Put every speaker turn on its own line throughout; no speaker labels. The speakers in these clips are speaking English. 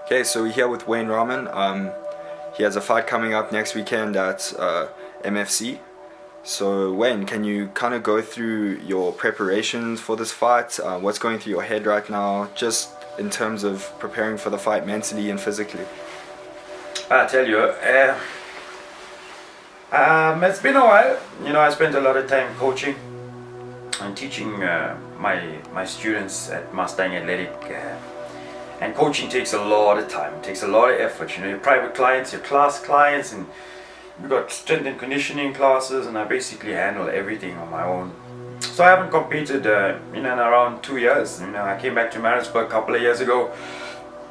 Okay, so we're here with Wayne Raman. He has a fight coming up next weekend at MFC. So Wayne, can you kind of go through your preparations for this fight? What's going through your head right now, just in terms of preparing for the fight mentally and physically?
I tell you, it's been a while. I spent a lot of time coaching and teaching my students at Mustang Athletics. And coaching takes a lot of time, takes a lot of effort. Your private clients, your class clients, and we've got strength and conditioning classes, and I basically handle everything on my own. So I haven't competed in and around 2 years. I came back to Maritzburg a couple of years ago.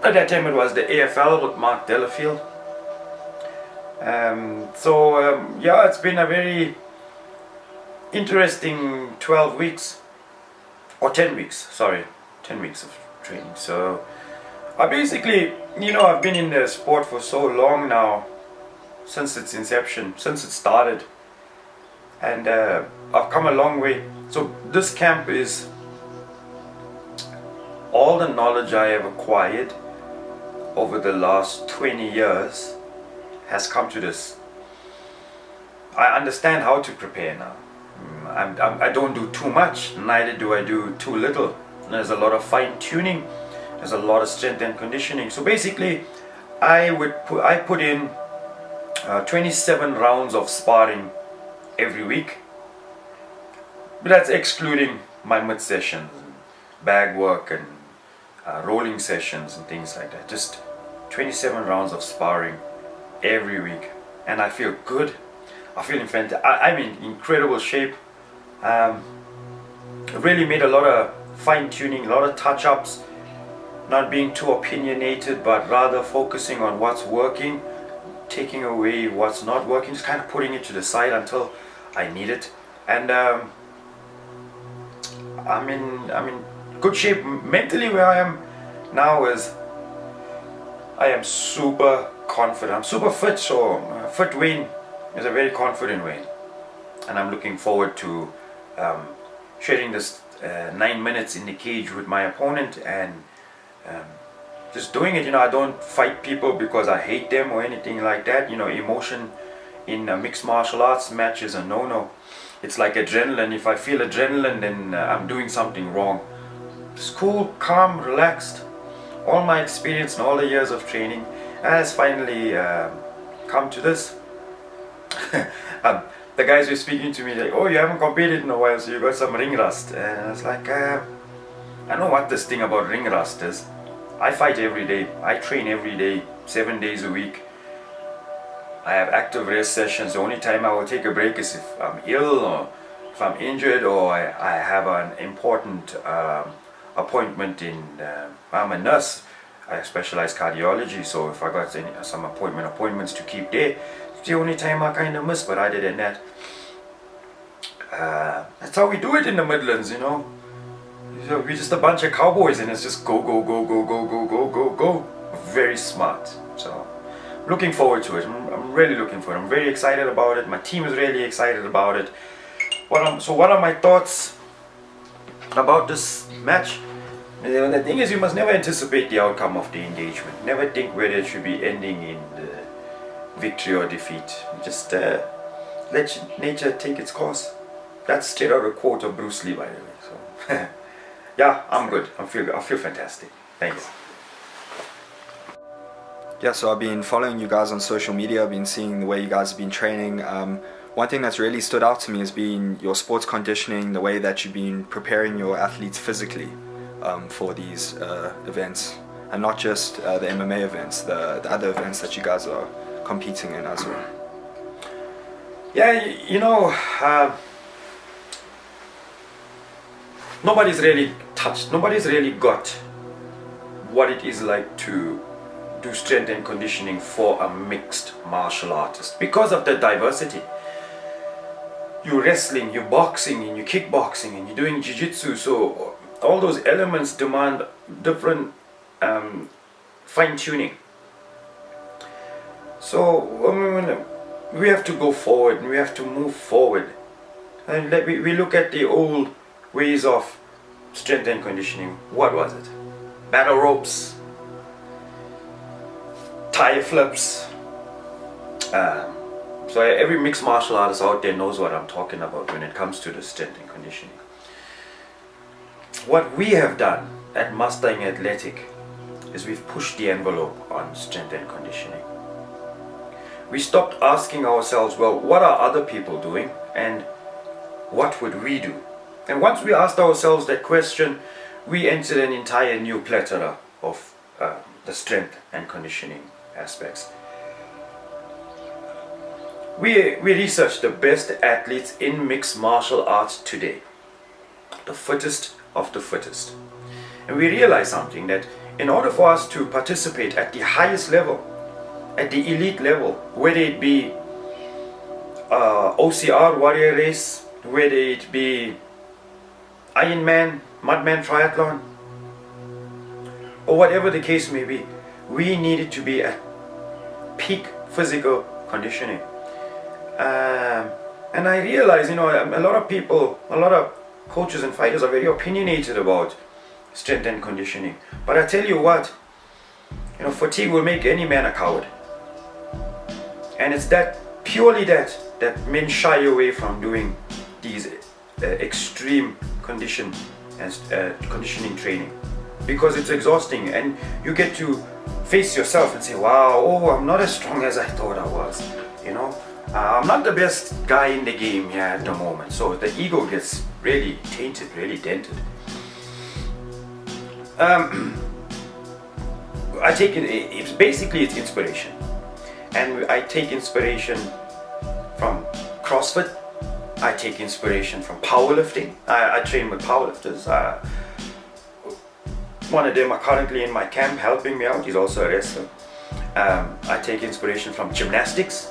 At that time it was the AFL with Mark Delafield. Yeah, it's been a very interesting 12 weeks, or 10 weeks, sorry, 10 weeks of training. So I basically, I've been in the sport for so long now, since its inception, since it started, and I've come a long way. So this camp is all the knowledge I have acquired over the last 20 years has come to this. I understand how to prepare now. I don't do too much, neither do I do too little. There's a lot of fine tuning. There's a lot of strength and conditioning. So basically, I put in 27 rounds of sparring every week. But that's excluding my mid sessions, bag work, and rolling sessions and things like that. Just 27 rounds of sparring every week, and I feel good. I feel I'm in incredible shape. I really made a lot of fine tuning, a lot of touch ups. Not being too opinionated, but rather focusing on what's working, taking away what's not working, just kind of putting it to the side until I need it. And I'm in good shape mentally. Where I am now is I am super confident. I'm super fit. So fit Wayne is a very confident Wayne, and I'm looking forward to sharing this 9 minutes in the cage with my opponent and just doing it. I don't fight people because I hate them or anything like that. Emotion in mixed martial arts match is a no-no. It's like adrenaline. If I feel adrenaline, then I'm doing something wrong. Just cool, calm, relaxed. All my experience and all the years of training has finally come to this. The guys were speaking to me like, "Oh, you haven't competed in a while, so you got some ring rust." And I was like, I know what this thing about ring rust is. I fight every day. I train every day, 7 days a week. I have active rest sessions. The only time I will take a break is if I'm ill or if I'm injured or I have an important appointment in. I'm a nurse. I specialize cardiology, so if I got some appointments to keep there, it's the only time I kind of miss. But other than that, that's how we do it in the Midlands, We're just a bunch of cowboys, and it's just go, go, go, go, go, go, go, go, go. Very smart. So, looking forward to it. I'm really looking forward. I'm very excited about it. My team is really excited about it. What are my thoughts about this match? The thing is, you must never anticipate the outcome of the engagement. Never think whether it should be ending in victory or defeat. Just let nature take its course. That's straight out a quote of Bruce Lee, by the way. So, yeah, I'm good. I feel fantastic. Thanks.
Yeah, so I've been following you guys on social media. I've been seeing the way you guys have been training. One thing that's really stood out to me has been your sports conditioning, the way that you've been preparing your athletes physically for these events, and not just the MMA events, the other events that you guys are competing in as well.
Yeah, nobody's really touched, nobody's really got what it is like to do strength and conditioning for a mixed martial artist because of the diversity. You're wrestling, you're boxing, and you're kickboxing, and you're doing jiu-jitsu, so all those elements demand different fine-tuning. So we have to go forward, and we have to move forward, and we look at the old ways of strength and conditioning. What was it? Battle ropes, tire flips. So every mixed martial artist out there knows what I'm talking about when it comes to the strength and conditioning. What we have done at Mustang Athletic is we've pushed the envelope on strength and conditioning. We stopped asking ourselves, well, what are other people doing and what would we do? And once we asked ourselves that question, we entered an entire new plethora of the strength and conditioning aspects. We researched the best athletes in mixed martial arts today, the fittest of the fittest. And we realized something, that in order for us to participate at the highest level, at the elite level, whether it be OCR warrior race, whether it be Ironman, Mudman triathlon, or whatever the case may be, we needed to be at peak physical conditioning. And I realize, a lot of people, a lot of coaches and fighters are very opinionated about strength and conditioning. But I tell you what, fatigue will make any man a coward. And it's purely that men shy away from doing these extreme conditioning training, because it's exhausting and you get to face yourself and say, wow, I'm not as strong as I thought I was. I'm not the best guy in the game here at the moment. So the ego gets really tainted, really dented. I take it's inspiration, and I take inspiration from CrossFit. I take inspiration from powerlifting. I train with powerlifters. One of them are currently in my camp helping me out. He's also a wrestler. I take inspiration from gymnastics.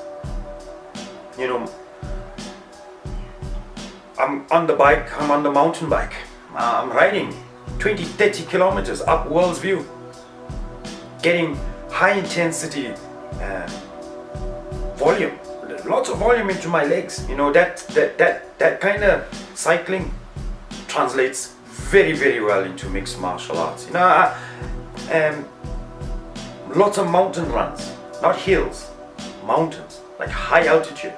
I'm on the bike, I'm on the mountain bike. I'm riding 20-30 kilometers up World's View, getting high intensity volume, lots of volume into my legs. That kind of cycling translates very, very well into mixed martial arts. Lots of mountain runs, not hills, mountains, like high altitude.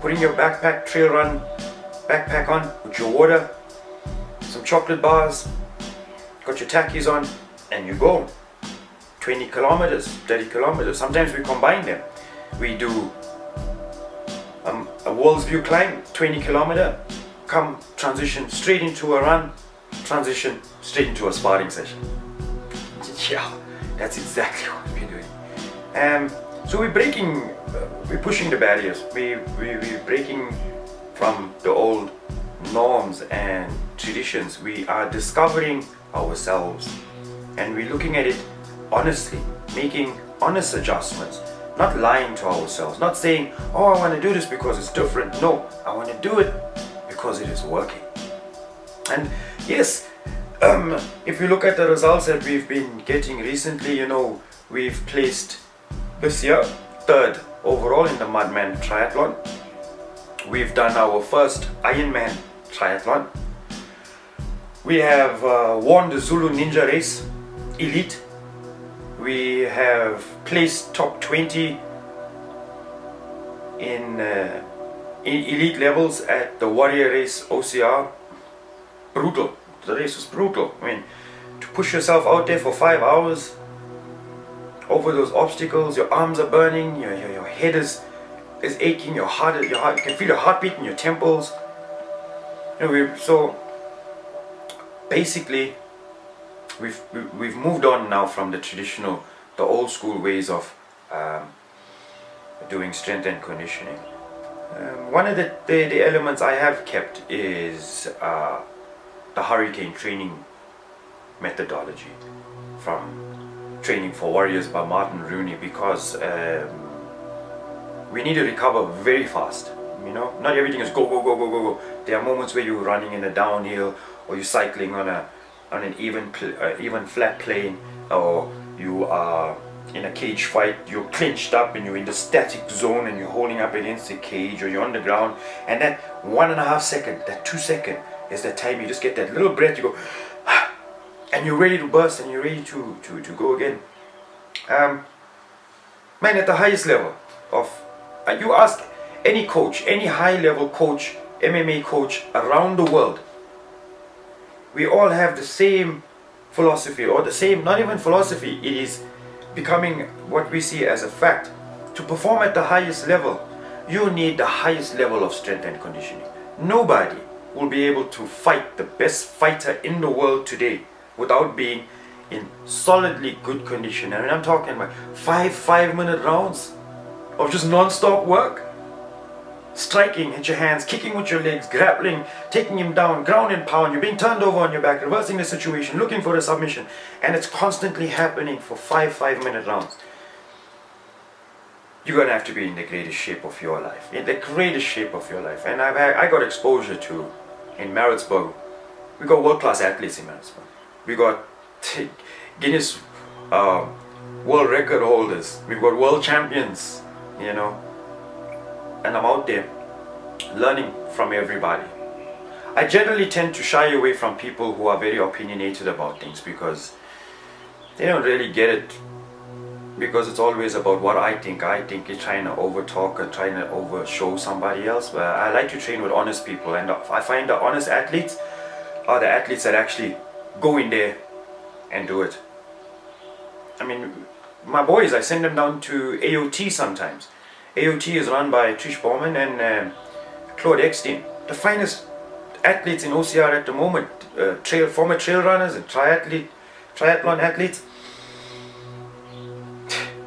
Putting your backpack on with your water, some chocolate bars, got your tackies on, and you go 20 kilometers, 30 kilometers. Sometimes we combine them. We do a World's View climb, 20 kilometer, transition straight into a run, transition straight into a sparring session. Yeah, that's exactly what we're doing. So we're pushing the barriers. We're breaking from the old norms and traditions. We are discovering ourselves, and we're looking at it honestly, making honest adjustments, not lying to ourselves, not saying, I want to do this because it's different. No, I want to do it because it is working. And yes, if you look at the results that we've been getting recently, we've placed this year 3rd overall in the Mudman triathlon. We've done our first Ironman triathlon. We have won the Zulu Ninja race elite. We have placed top 20 in elite levels at the warrior race OCR. Brutal. The race was brutal. To push yourself out there for 5 hours over those obstacles, your arms are burning, your head is aching, your heart, you can feel your heartbeat in your temples. So basically, we've moved on now from the old school ways of doing strength and conditioning. One of the elements I have kept is the hurricane training methodology from Training for Warriors by Martin Rooney, because we need to recover very fast. Not everything is go, go, go, go, go, go. There are moments where you're running in a downhill, or you're cycling on an even flat plane, or you are in a cage fight. You're clinched up and you're in the static zone and you're holding up against the cage, or you're on the ground, and that 1.5 second, that 2 second is the time you just get that little breath. You go, and you're ready to burst and you're ready to go again. Man, at the highest level of, you ask any coach, any high level coach, MMA coach around the world, we all have the same philosophy, or the same, not even philosophy, it is becoming what we see as a fact. To perform at the highest level, you need the highest level of strength and conditioning. Nobody will be able to fight the best fighter in the world today without being in solidly good condition. I mean, I'm talking about 5-minute rounds of just non-stop work. Striking at your hands, kicking with your legs, grappling, taking him down, ground and pound, you're being turned over on your back, reversing the situation, looking for a submission, and it's constantly happening for 5-minute rounds. You're gonna have to be in the greatest shape of your life, in the greatest shape of your life. And I got exposure to, in Maritzburg, we got world-class athletes in Maritzburg. We got Guinness world record holders, we've got world champions, you know. And I'm out there learning from everybody. I generally tend to shy away from people who are very opinionated about things, because they don't really get it, because it's always about what I think. I think you're trying to overtalk or trying to overshow somebody else. But I like to train with honest people, and I find the honest athletes are the athletes that actually go in there and do it. I mean, my boys, I send them down to AOT sometimes. AOT is run by Trish Bowman and Claude Eckstein, the finest athletes in OCR at the moment, former trail runners and triathlon athletes.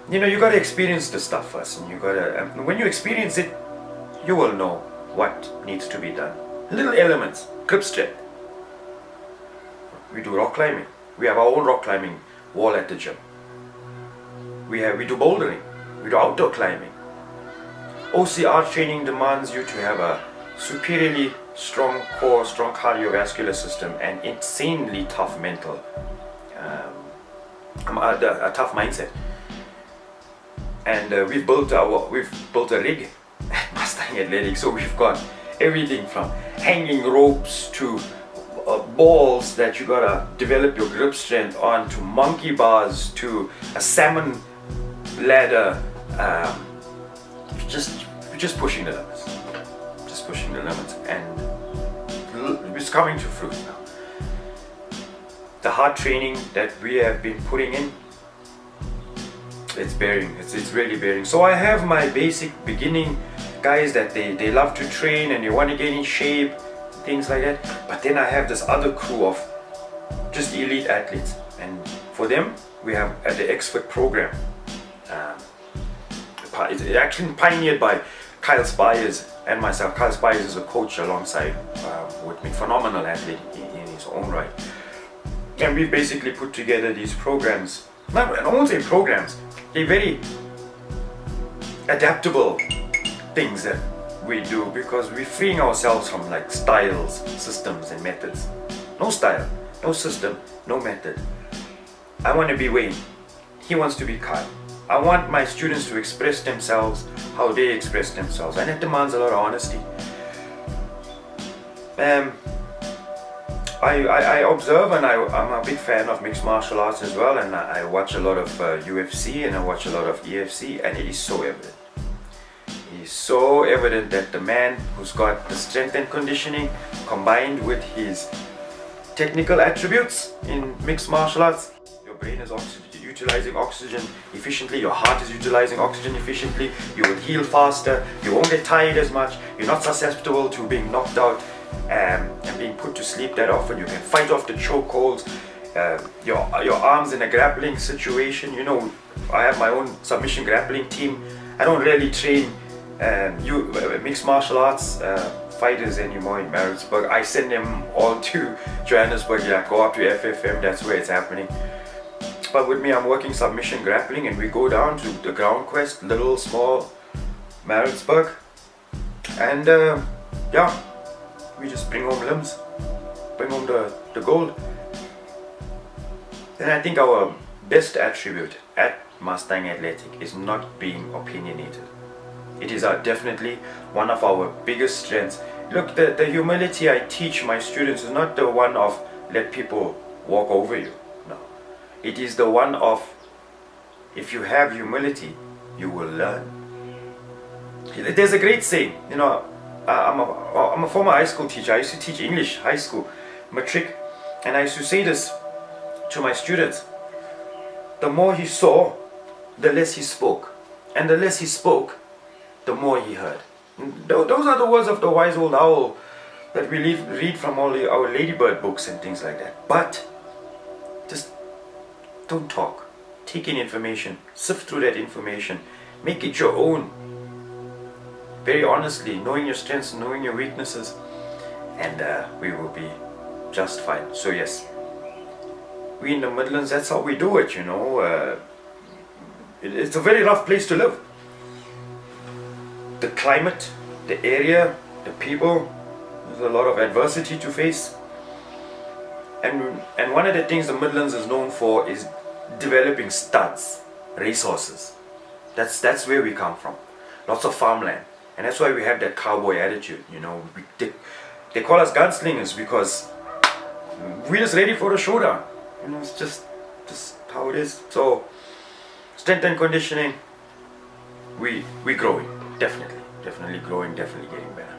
You know, you got to experience the stuff first, and you got to, when you experience it, you will know what needs to be done. Little elements, grip strength. We do rock climbing. We have our own rock climbing wall at the gym. We do bouldering. We do outdoor climbing. OCR training demands you to have a superiorly strong core, strong cardiovascular system, and insanely tough mental, a tough mindset. And we've built a rig at Mustang Athletics, so we've got everything from hanging ropes to balls that you gotta develop your grip strength on, to monkey bars, to a salmon ladder. Just pushing the limits, and it's coming to fruit now. The hard training that we have been putting in, it's bearing, it's really bearing. So I have my basic beginning guys that they love to train and they want to get in shape, things like that. But then I have this other crew of just elite athletes, and for them we have the X-Fit program. It's actually pioneered by Kyle Spires and myself. Kyle Spires is a coach alongside with me, phenomenal athlete in his own right. And we basically put together these programs. I won't say programs, they're very adaptable things that we do, because we're freeing ourselves from like styles, systems and methods. No style, no system, no method. I want to be Wayne, he wants to be Kyle. I want my students to express themselves how they express themselves, and it demands a lot of honesty. I observe, and I'm a big fan of mixed martial arts as well, and I watch a lot of UFC and I watch a lot of EFC, and it is so evident. It is so evident that the man who's got the strength and conditioning combined with his technical attributes in mixed martial arts, your brain is utilizing oxygen efficiently, your heart is utilizing oxygen efficiently, you will heal faster, you won't get tired as much, you're not susceptible to being knocked out and being put to sleep that often. You can fight off the chokeholds, your arms in a grappling situation. You know, I have my own submission grappling team. I don't really train mixed martial arts fighters anymore in Maritzburg. I send them all to Johannesburg. Yeah, go up to FFM, that's where it's happening. But with me, I'm working submission grappling, and we go down to the ground quest, little small Maritzburg, and yeah, we just bring home limbs, bring home the gold. And I think our best attribute at Mustang Athletic is not being opinionated. It is definitely one of our biggest strengths. Look, the humility I teach my students is not the one of let people walk over you. No. It is the one of, if you have humility, you will learn. There's a great saying, you know, I'm a former high school teacher. I used to teach English, high school, matric, and I used to say this to my students. The more he saw, the less he spoke. And the less he spoke, the more he heard. Those are the words of the wise old owl that we read from all our ladybird books and things like that. But just don't talk. Take in information, sift through that information, make it your own. Very honestly, knowing your strengths, knowing your weaknesses, and we will be just fine. So yes, we in the Midlands, that's how we do it, you know. It's a very rough place to live. The climate, the area, the people, there's a lot of adversity to face. And one of the things the Midlands is known for is developing studs, racehorses. That's where we come from. Lots of farmland. And that's why we have that cowboy attitude, you know. They call us gunslingers because we're just ready for a showdown. You know, it's just how it is. So, strength and conditioning, we growing, definitely growing, definitely getting better.